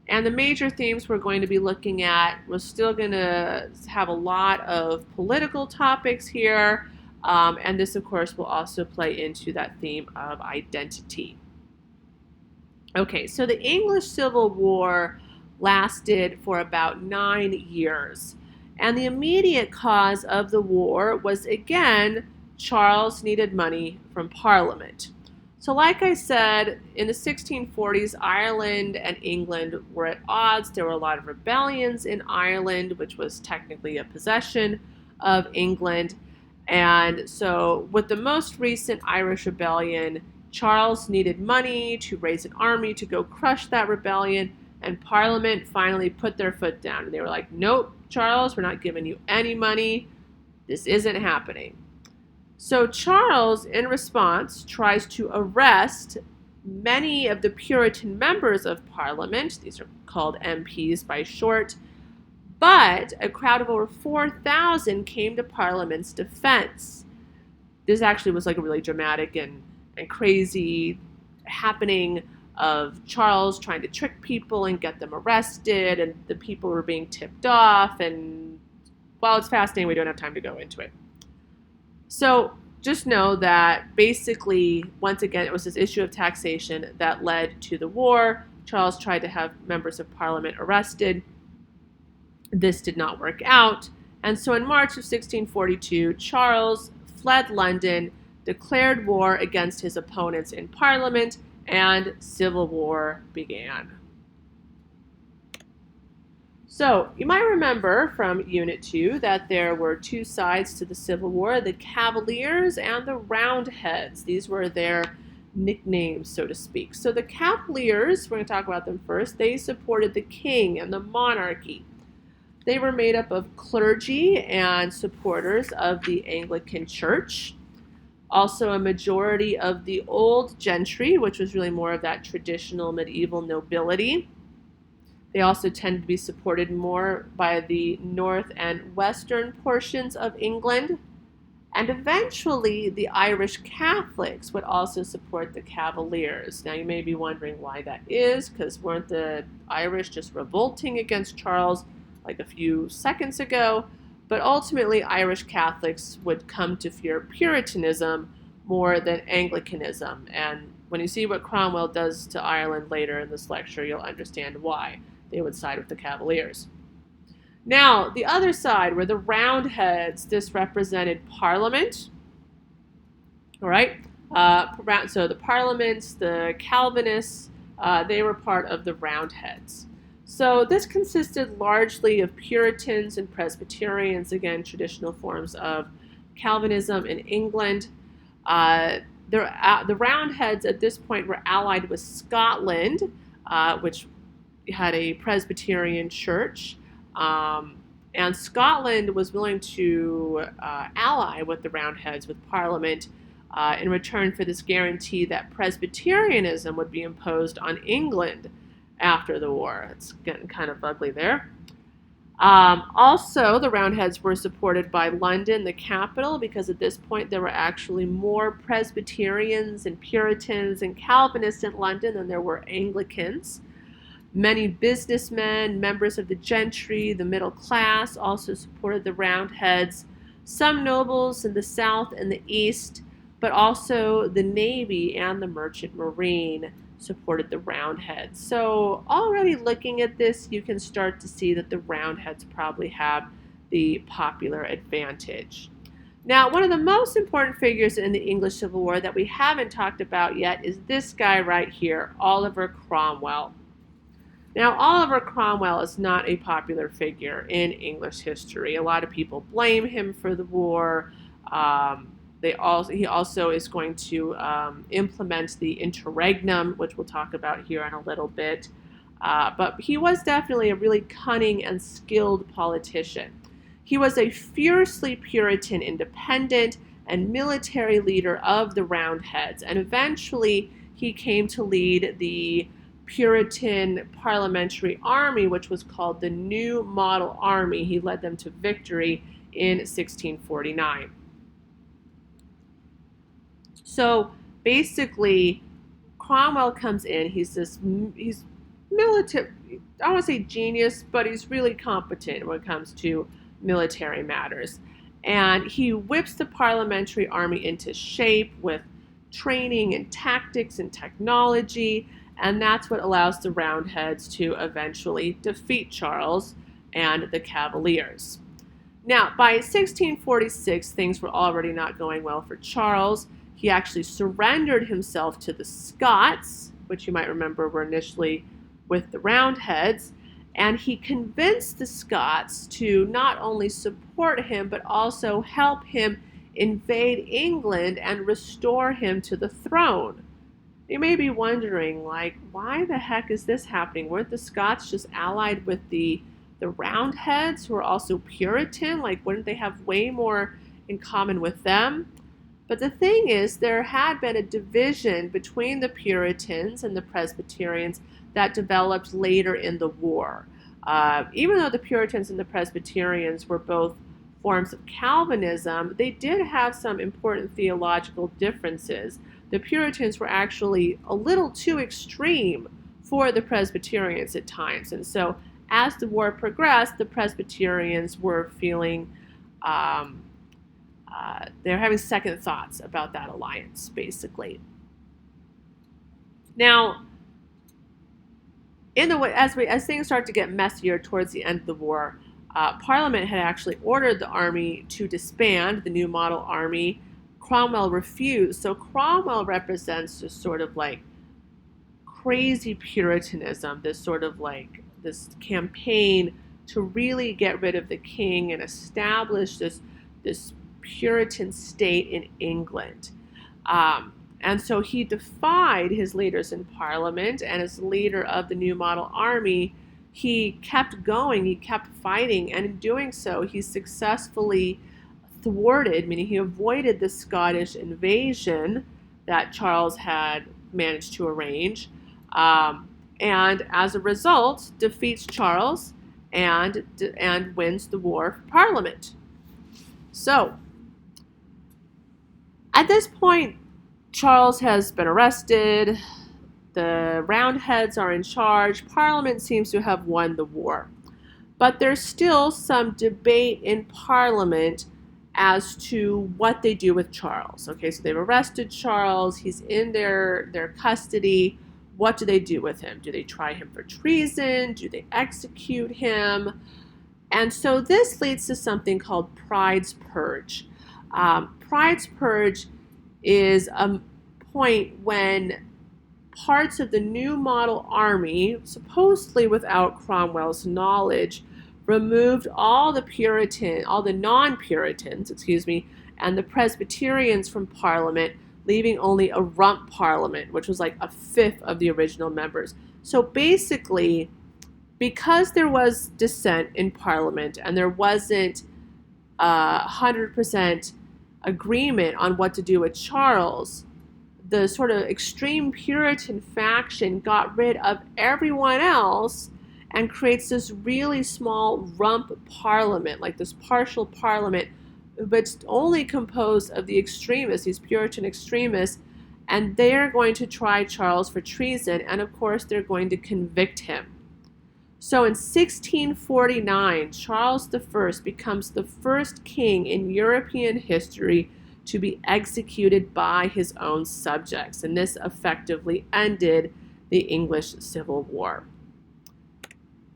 And the major themes we're going to be looking at, we're still going to have a lot of political topics here, and this, of course, will also play into that theme of identity. Okay, so the English Civil War lasted for about 9 years. And the immediate cause of the war was, again, Charles needed money from Parliament. So, like I said, in the 1640s, Ireland and England were at odds. There were a lot of rebellions in Ireland, which was technically a possession of England. And so, with the most recent Irish rebellion, Charles needed money to raise an army to go crush that rebellion, and Parliament finally put their foot down. And they were like, nope, Charles, we're not giving you any money. This isn't happening. So Charles, in response, tries to arrest many of the Puritan members of Parliament. These are called MPs by short. But a crowd of over 4,000 came to Parliament's defense. This actually was like a really dramatic and crazy happening of Charles trying to trick people and get them arrested, and the people were being tipped off. And while it's fascinating, we don't have time to go into it. So just know that basically, once again, it was this issue of taxation that led to the war. Charles tried to have members of Parliament arrested. This did not work out. And so in March of 1642, Charles fled London, declared war against his opponents in Parliament, and civil war began. So you might remember from Unit 2 that there were two sides to the Civil War, the Cavaliers and the Roundheads. These were their nicknames, so to speak. So the Cavaliers, we're going to talk about them first, they supported the king and the monarchy. They were made up of clergy and supporters of the Anglican Church. Also a majority of the old gentry, which was really more of that traditional medieval nobility. They also tended to be supported more by the north and western portions of England. And eventually, the Irish Catholics would also support the Cavaliers. Now, you may be wondering why that is, because weren't the Irish just revolting against Charles like a few seconds ago? But ultimately, Irish Catholics would come to fear Puritanism more than Anglicanism. And when you see what Cromwell does to Ireland later in this lecture, you'll understand why they would side with the Cavaliers. Now, the other side were the Roundheads. This represented Parliament. All right. So the Parliaments, the Calvinists, they were part of the Roundheads. So this consisted largely of Puritans and Presbyterians, again, traditional forms of Calvinism in England. The Roundheads at this point were allied with Scotland, which had a Presbyterian church, and Scotland was willing to ally with the Roundheads, with Parliament, in return for this guarantee that Presbyterianism would be imposed on England after the war. It's getting kind of ugly there. Also, the Roundheads were supported by London, the capital, because at this point there were actually more Presbyterians and Puritans and Calvinists in London than there were Anglicans. Many businessmen, members of the gentry, the middle class also supported the Roundheads. Some nobles in the south and the east, but also the Navy and the Merchant Marine supported the Roundheads. So already looking at this, you can start to see that the Roundheads probably have the popular advantage. Now, one of the most important figures in the English Civil War that we haven't talked about yet is this guy right here, Oliver Cromwell. Now, Oliver Cromwell is not a popular figure in English history. A lot of people blame him for the war. He also is going to implement the interregnum, which we'll talk about here in a little bit. But he was definitely a really cunning and skilled politician. He was a fiercely Puritan independent and military leader of the Roundheads, and eventually he came to lead the Puritan Parliamentary Army, which was called the New Model Army. He led them to victory in 1649. So basically, Cromwell comes in. He's military, I don't want to say genius, but he's really competent when it comes to military matters. And he whips the Parliamentary Army into shape with training and tactics and technology. And that's what allows the Roundheads to eventually defeat Charles and the Cavaliers. Now, by 1646, things were already not going well for Charles. He actually surrendered himself to the Scots, which you might remember were initially with the Roundheads, and he convinced the Scots to not only support him, but also help him invade England and restore him to the throne. You may be wondering, like, why the heck is this happening? Weren't the Scots just allied with the Roundheads, who are also Puritan? Like, wouldn't they have way more in common with them? But the thing is, there had been a division between the Puritans and the Presbyterians that developed later in the war. Even though the Puritans and the Presbyterians were both forms of Calvinism, they did have some important theological differences. The Puritans were actually a little too extreme for the Presbyterians at times. And so as the war progressed, the Presbyterians were feeling, they're having second thoughts about that alliance, basically. Now, as things start to get messier towards the end of the war, Parliament had actually ordered the army to disband, the New Model Army. Cromwell refused. So Cromwell represents this sort of like crazy Puritanism, this sort of like this campaign to really get rid of the king and establish this Puritan state in England. And so he defied his leaders in Parliament, and as leader of the New Model Army, he kept going, he kept fighting, and in doing so, he successfully thwarted, meaning he avoided the Scottish invasion that Charles had managed to arrange, and as a result, defeats Charles and wins the war for Parliament. So, at this point, Charles has been arrested, the Roundheads are in charge, Parliament seems to have won the war. But there's still some debate in Parliament as to what they do with Charles. Okay, so they've arrested Charles, he's in their custody. What do they do with him? Do they try him for treason? Do they execute him? And so this leads to something called Pride's Purge. Pride's Purge is a point when parts of the New Model Army, supposedly without Cromwell's knowledge, removed all the non-Puritans, and the Presbyterians from Parliament, leaving only a rump Parliament, which was like a fifth of the original members. So basically, because there was dissent in Parliament and there wasn't 100% agreement on what to do with Charles, the sort of extreme Puritan faction got rid of everyone else and creates this really small rump parliament, like this partial parliament, but it's only composed of the extremists, these Puritan extremists, and they're going to try Charles for treason, and of course they're going to convict him. So in 1649, Charles I becomes the first king in European history to be executed by his own subjects, and this effectively ended the English Civil War.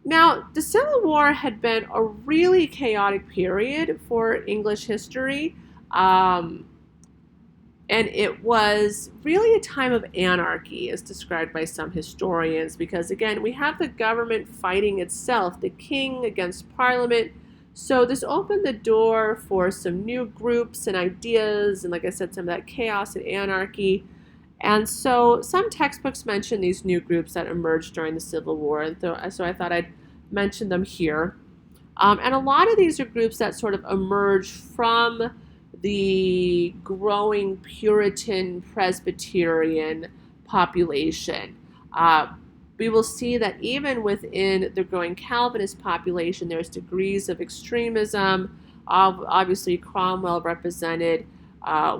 Now, the Civil War had been a really chaotic period for English history, and it was really a time of anarchy, as described by some historians, because again, we have the government fighting itself, the king against Parliament. So this opened the door for some new groups and ideas, and like I said, some of that chaos and anarchy. And so some textbooks mention these new groups that emerged during the Civil War, and so I thought I'd mention them here. And a lot of these are groups that sort of emerged from the growing Puritan Presbyterian population. We will see that even within the growing Calvinist population, there's degrees of extremism. Obviously, Cromwell represented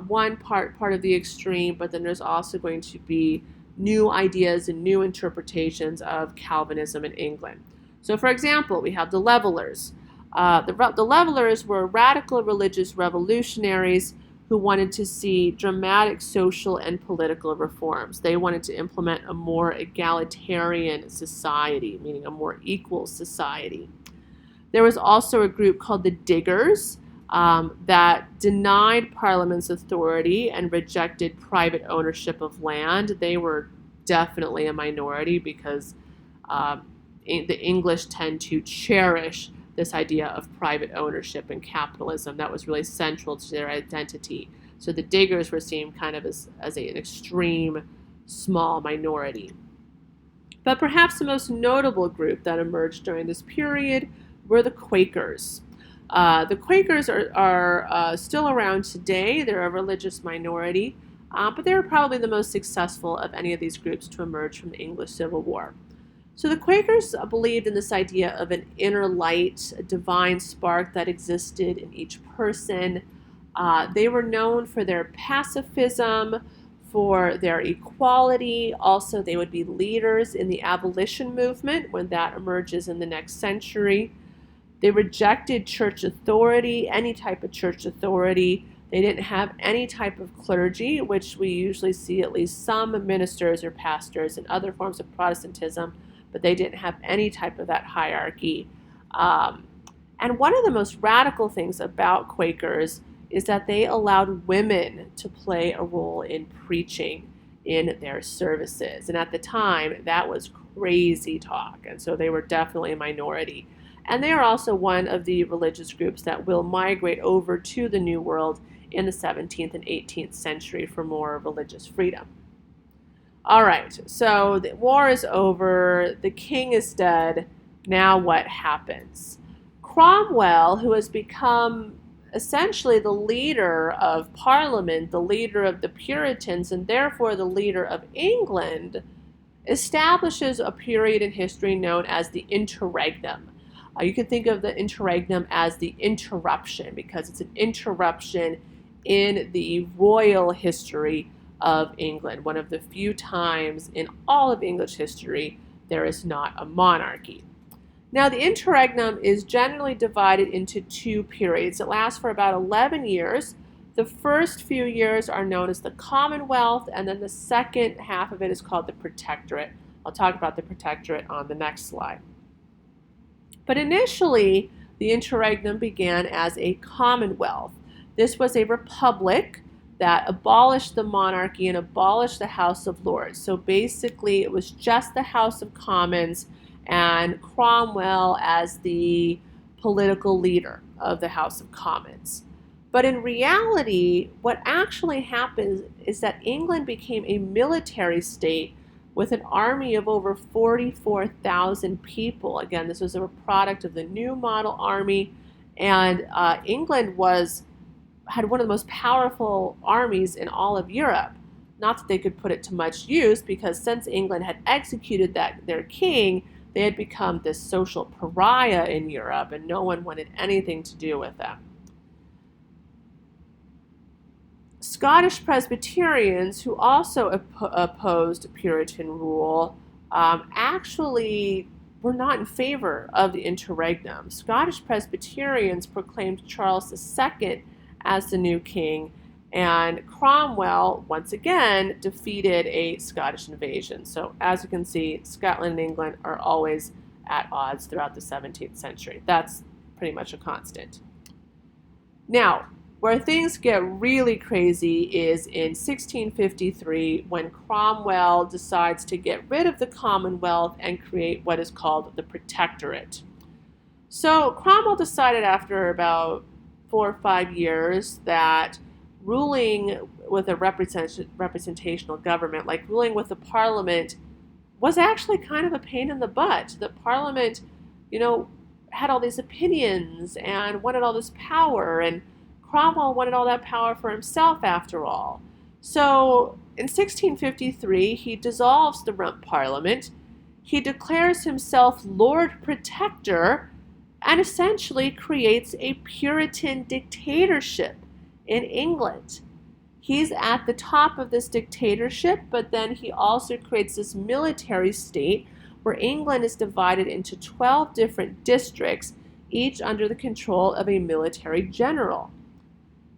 one part of the extreme, but then there's also going to be new ideas and new interpretations of Calvinism in England. So, for example, we have the Levelers. The Levelers were radical religious revolutionaries who wanted to see dramatic social and political reforms. They wanted to implement a more egalitarian society, meaning a more equal society. There was also a group called the Diggers that denied Parliament's authority and rejected private ownership of land. They were definitely a minority because the English tend to cherish this idea of private ownership and capitalism. That was really central to their identity. So the Diggers were seen kind of as an extreme small minority. But perhaps the most notable group that emerged during this period were the Quakers. The Quakers are still around today. They're a religious minority, but they were probably the most successful of any of these groups to emerge from the English Civil War. So the Quakers believed in this idea of an inner light, a divine spark that existed in each person. They were known for their pacifism, for their equality. Also, they would be leaders in the abolition movement when that emerges in the next century. They rejected church authority, any type of church authority. They didn't have any type of clergy, which we usually see at least some ministers or pastors in other forms of Protestantism, but they didn't have any type of that hierarchy. And one of the most radical things about Quakers is that they allowed women to play a role in preaching in their services. And at the time, that was crazy talk. And so they were definitely a minority. And they are also one of the religious groups that will migrate over to the New World in the 17th and 18th century for more religious freedom. All right, so the war is over, the king is dead, now what happens? Cromwell, who has become essentially the leader of Parliament, the leader of the Puritans, and therefore the leader of England, establishes a period in history known as the Interregnum. You can think of the Interregnum as the interruption because it's an interruption in the royal history of England, one of the few times in all of English history there is not a monarchy. Now, the interregnum is generally divided into two periods. It lasts for about 11 years. The first few years are known as the Commonwealth, and then the second half of it is called the Protectorate. I'll talk about the Protectorate on the next slide. But initially, the interregnum began as a Commonwealth. This was a republic that abolished the monarchy and abolished the House of Lords. So basically, it was just the House of Commons and Cromwell as the political leader of the House of Commons. But in reality, what actually happened is that England became a military state with an army of over 44,000 people. Again, this was a product of the new model army, and England had one of the most powerful armies in all of Europe. Not that they could put it to much use, because since England had executed their king, they had become this social pariah in Europe, and no one wanted anything to do with them. Scottish Presbyterians, who also opposed Puritan rule, actually were not in favor of the interregnum. Scottish Presbyterians proclaimed Charles II as the new king, and Cromwell, once again, defeated a Scottish invasion. So as you can see, Scotland and England are always at odds throughout the 17th century. That's pretty much a constant. Now, where things get really crazy is in 1653 when Cromwell decides to get rid of the Commonwealth and create what is called the Protectorate. So Cromwell decided after about 4 or 5 years that ruling with a representational government, like ruling with the Parliament, was actually kind of a pain in the butt. The Parliament, had all these opinions and wanted all this power, and Cromwell wanted all that power for himself after all. So in 1653, he dissolves the Rump Parliament, he declares himself Lord Protector, and essentially creates a Puritan dictatorship in England. He's at the top of this dictatorship, but then he also creates this military state where England is divided into 12 different districts, each under the control of a military general.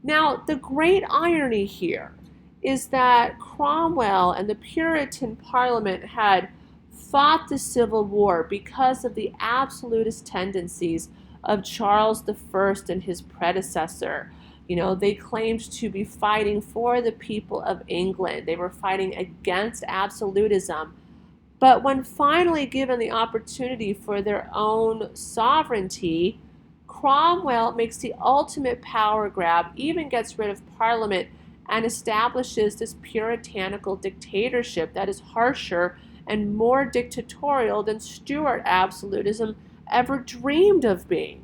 Now, the great irony here is that Cromwell and the Puritan Parliament had fought the Civil War because of the absolutist tendencies of Charles I and his predecessor. You know, they claimed to be fighting for the people of England. They were fighting against absolutism. But when finally given the opportunity for their own sovereignty, Cromwell makes the ultimate power grab, even gets rid of Parliament, and establishes this puritanical dictatorship that is harsher and more dictatorial than Stuart absolutism ever dreamed of being.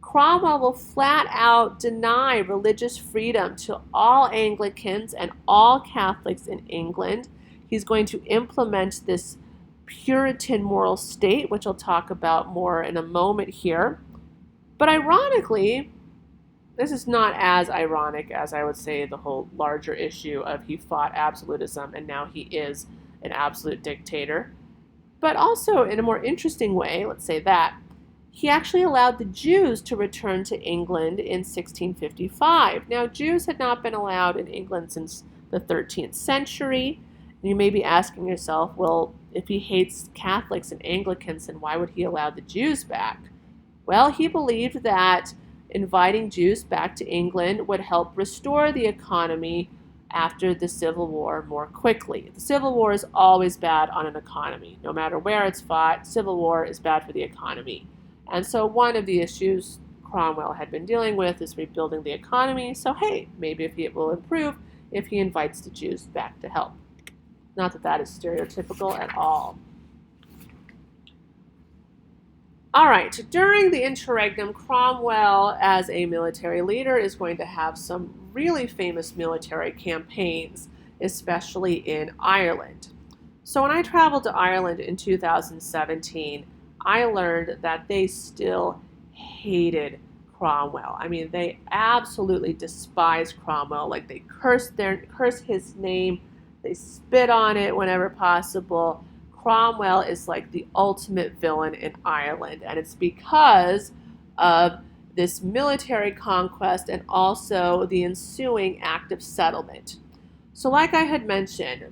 Cromwell will flat out deny religious freedom to all Anglicans and all Catholics in England. He's going to implement this Puritan moral state, which I'll talk about more in a moment here. But ironically, this is not as ironic as I would say the whole larger issue of he fought absolutism and now he is an absolute dictator. But also in a more interesting way, let's say that, he actually allowed the Jews to return to England in 1655. Now, Jews had not been allowed in England since the 13th century. And you may be asking yourself, well, if he hates Catholics and Anglicans, then why would he allow the Jews back? Well, he believed that inviting Jews back to England would help restore the economy after the Civil War more quickly. The Civil War is always bad on an economy. No matter where it's fought, Civil War is bad for the economy. And so one of the issues Cromwell had been dealing with is rebuilding the economy. So hey, maybe if it will improve if he invites the Jews back to help. Not that that is stereotypical at all. All right, during the interregnum, Cromwell, as a military leader, is going to have some really famous military campaigns, especially in Ireland. So when I traveled to Ireland in 2017, I learned that they still hated Cromwell. I mean, they absolutely despised Cromwell. Like, they curse his name, they spit on it whenever possible. Cromwell is like the ultimate villain in Ireland, and it's because of this military conquest and also the ensuing Act of Settlement. So like I had mentioned,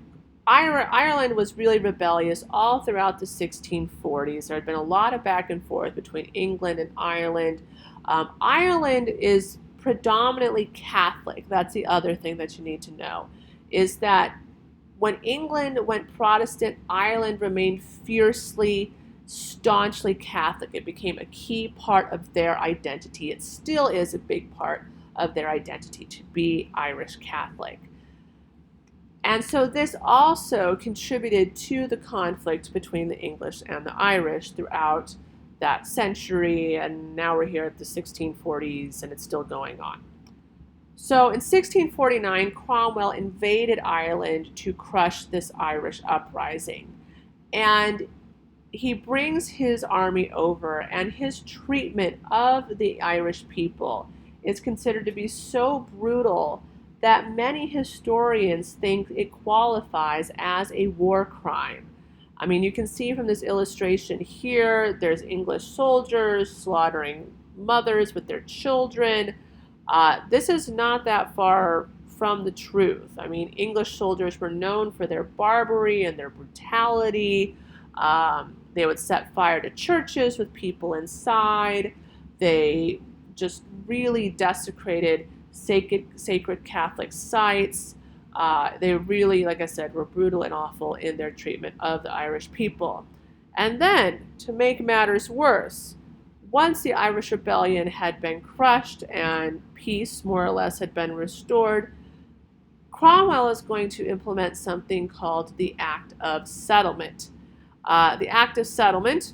Ireland was really rebellious all throughout the 1640s. There had been a lot of back and forth between England and Ireland. Ireland is predominantly Catholic. That's the other thing that you need to know, is that when England went Protestant, Ireland remained fiercely, staunchly Catholic. It became a key part of their identity. It still is a big part of their identity to be Irish Catholic. And so this also contributed to the conflict between the English and the Irish throughout that century, and now we're here at the 1640s and it's still going on. So in 1649, Cromwell invaded Ireland to crush this Irish uprising. And he brings his army over, and his treatment of the Irish people is considered to be so brutal that many historians think it qualifies as a war crime. I mean, you can see from this illustration here, there's English soldiers slaughtering mothers with their children. This is not that far from the truth. I mean, English soldiers were known for their barbarity and their brutality. They would set fire to churches with people inside. They just really desecrated sacred Catholic sites. They really, like I said, were brutal and awful in their treatment of the Irish people. And then, to make matters worse, once the Irish Rebellion had been crushed and peace more or less had been restored, Cromwell is going to implement something called the Act of Settlement. The Act of Settlement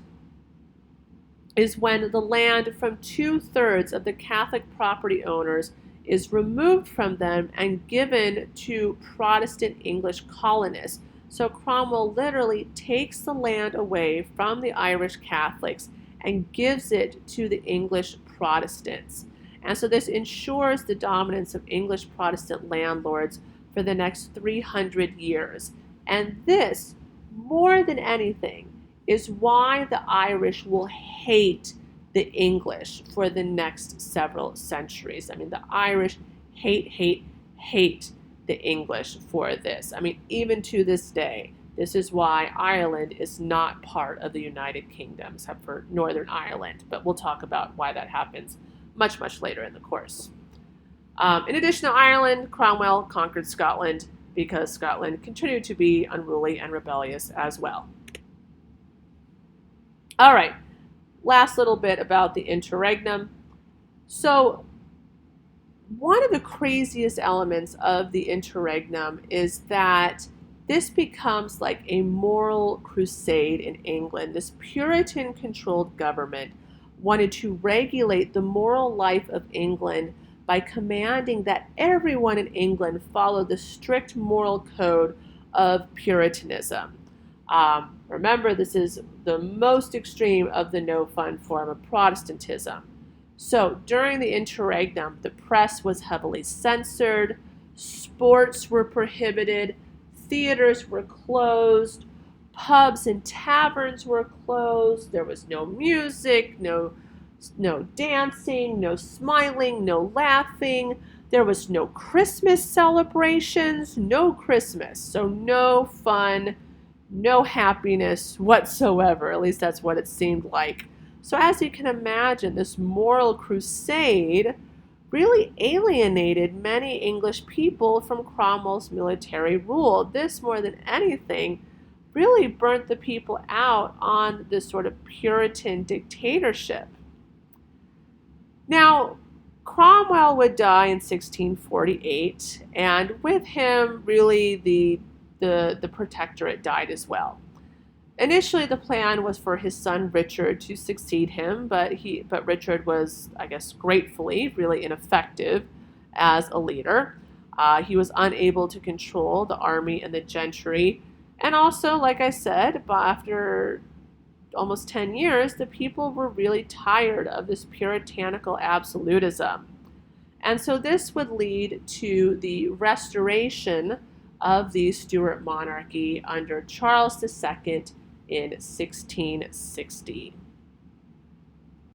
is when the land from 2/3 of the Catholic property owners is removed from them and given to Protestant English colonists. So Cromwell literally takes the land away from the Irish Catholics and gives it to the English Protestants. And so this ensures the dominance of English Protestant landlords for the next 300 years. And this, more than anything, is why the Irish will hate the English for the next several centuries. I mean, the Irish hate the English for this. I mean, even to this day, This is why Ireland is not part of the United Kingdom, except for Northern Ireland. But we'll talk about why that happens much, much later in the course. In addition to Ireland, Cromwell conquered Scotland because Scotland continued to be unruly and rebellious as well. All right, last little bit about the interregnum. So one of the craziest elements of the interregnum is that this becomes like a moral crusade in England. This Puritan-controlled government wanted to regulate the moral life of England by commanding that everyone in England follow the strict moral code of Puritanism. Remember, this is the most extreme of the no-fun form of Protestantism. So during the interregnum, the press was heavily censored, sports were prohibited, theaters were closed, pubs and taverns were closed, there was no music, no dancing, no smiling, no laughing. There was no Christmas celebrations, no Christmas. So no fun, no happiness whatsoever. At least that's what it seemed like. So as you can imagine, this moral crusade really alienated many English people from Cromwell's military rule. This, more than anything, really burnt the people out on this sort of Puritan dictatorship. Now, Cromwell would die in 1648, and with him, really, the protectorate died as well. Initially, the plan was for his son Richard to succeed him, but Richard was, I guess, gratefully really ineffective as a leader. He was unable to control the army and the gentry, and also, like I said, after almost 10 years, the people were really tired of this puritanical absolutism. And so this would lead to the restoration of the Stuart monarchy under Charles II in 1660.